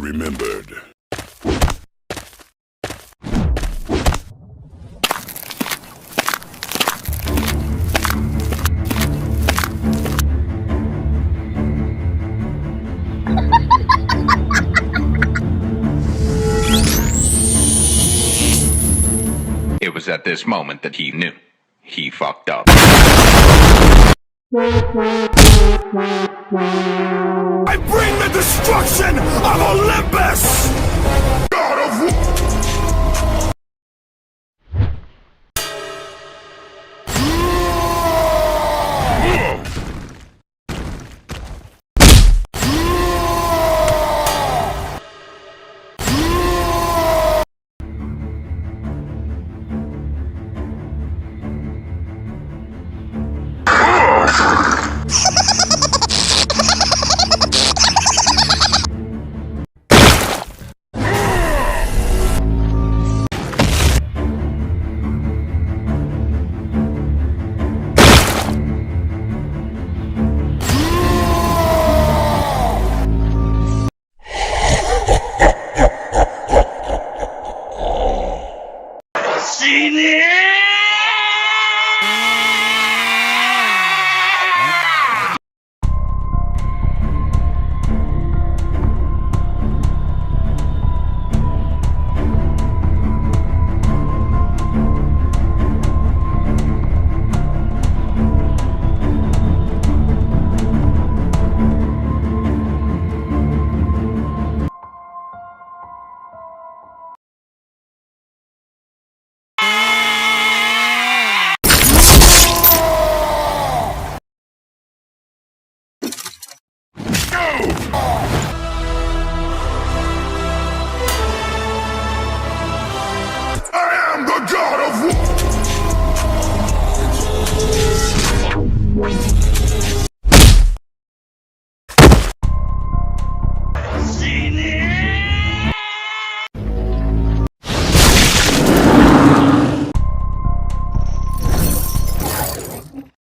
remembered. It was at this moment that he knew. He fucked up. I bring the destruction of Olympus! God of War!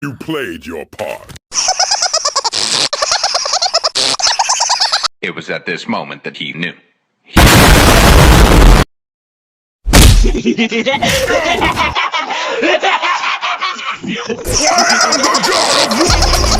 You played your part. It was at this moment that he knew. I am the God of War!